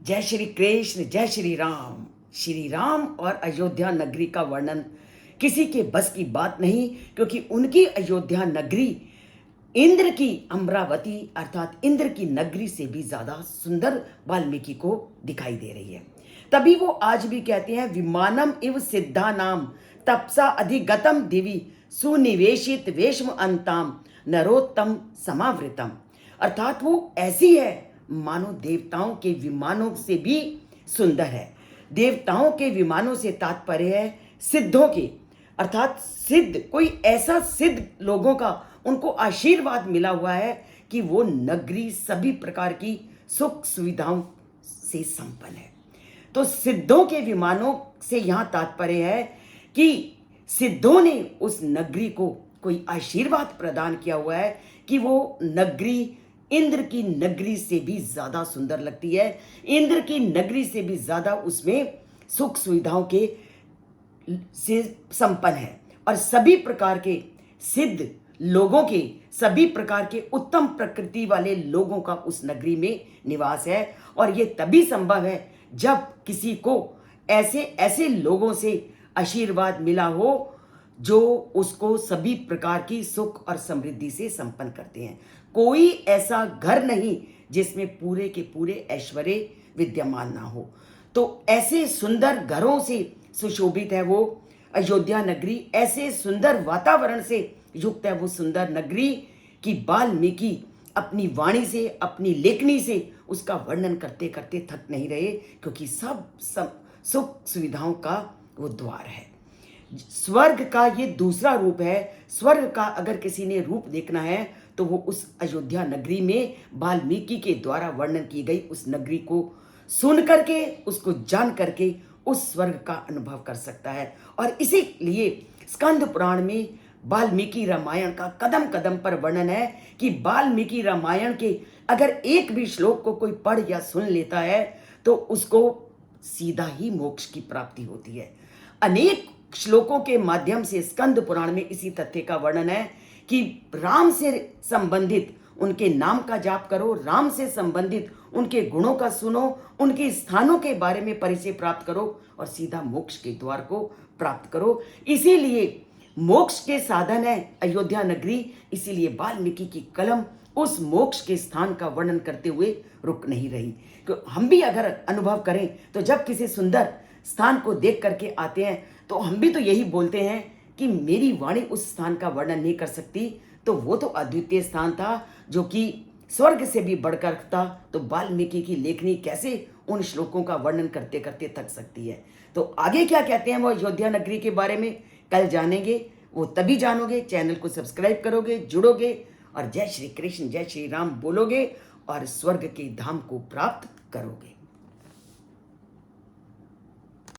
जय श्री कृष्ण, जय श्री राम। श्री राम और अयोध्या नगरी का वर्णन किसी के बस की बात नहीं, क्योंकि उनकी अयोध्या नगरी इंद्र की अमरावती अर्थात इंद्र की नगरी से भी ज्यादा सुंदर वाल्मीकि को दिखाई दे रही है। तभी वो आज भी कहते हैं, विमानम इव सिद्धा नाम तपसा अधिगतम दिवि सुनिवेशित वेश्म अंताम नरोत्तम समावृतम। अर्थात वो ऐसी है मानो देवताओं के विमानों से भी सुंदर है। देवताओं के विमानों से तात्पर्य है सिद्धों के, अर्थात सिद्ध कोई ऐसा सिद्ध लोगों का उनको आशीर्वाद मिला हुआ है कि वो नगरी सभी प्रकार की सुख सुविधाओं से संपन्न है। तो सिद्धों के विमानों से यहां तात्पर्य है कि सिद्धों ने उस नगरी को कोई आशीर्वाद प्रदान किया हुआ है कि वो नगरी इंद्र की नगरी से भी ज्यादा सुंदर लगती है, इंद्र की नगरी से भी ज्यादा उसमें सुख सुविधाओं के से संपन्न है और सभी प्रकार के सिद्ध लोगों के, सभी प्रकार के उत्तम प्रकृति वाले लोगों का उस नगरी में निवास है। और ये तभी संभव है जब किसी को ऐसे ऐसे लोगों से आशीर्वाद मिला हो जो उसको सभी प्रकार की सुख और समृद्धि से संपन्न करते हैं। कोई ऐसा घर नहीं जिसमें पूरे के पूरे ऐश्वर्य विद्यमान ना हो। तो ऐसे सुंदर घरों से सुशोभित है वो अयोध्या नगरी, ऐसे सुंदर वातावरण से युक्त है वो सुंदर नगरी कि वाल्मीकि अपनी वाणी से, अपनी लेखनी से उसका वर्णन करते करते थक नहीं रहे, क्योंकि सब सुख सुविधाओं का वो द्वार है। स्वर्ग का ये दूसरा रूप है। स्वर्ग का अगर किसी ने रूप देखना है तो वो उस अयोध्या नगरी में वाल्मीकि के द्वारा वर्णन की गई उस नगरी को सुन करके, उसको जान करके उस स्वर्ग का अनुभव कर सकता है। और इसीलिए स्कंद पुराण में वाल्मीकि रामायण का कदम कदम पर वर्णन है कि वाल्मीकि रामायण के अगर एक भी श्लोक को कोई पढ़ या सुन लेता है तो उसको सीधा ही मोक्ष की प्राप्ति होती है। अनेक श्लोकों के माध्यम से स्कंद पुराण में इसी तथ्य का वर्णन है कि राम से संबंधित उनके नाम का जाप करो, राम से संबंधित उनके गुणों का सुनो, उनके स्थानों के बारे में परिचय प्राप्त करो और सीधा मोक्ष के द्वार को प्राप्त करो। इसीलिए मोक्ष के साधन है अयोध्या नगरी। इसीलिए वाल्मीकि की कलम उस मोक्ष के स्थान का वर्णन करते हुए रुक नहीं रही। तो हम भी अगर अनुभव करें तो जब किसी सुंदर स्थान को देख करके आते हैं तो हम भी तो यही बोलते हैं कि मेरी वाणी उस स्थान का वर्णन नहीं कर सकती, तो वो तो अद्वितीय स्थान था जो कि स्वर्ग से भी बढ़कर था। तो वाल्मीकि की लेखनी कैसे उन श्लोकों का वर्णन करते करते थक सकती है। तो आगे क्या कहते हैं वो अयोध्या नगरी के बारे में कल जानेंगे, वो तभी जानोगे। चैनल को सब्सक्राइब करोगे, जुड़ोगे और जय श्री कृष्ण, जय श्री राम बोलोगे और स्वर्ग के धाम को प्राप्त करोगे।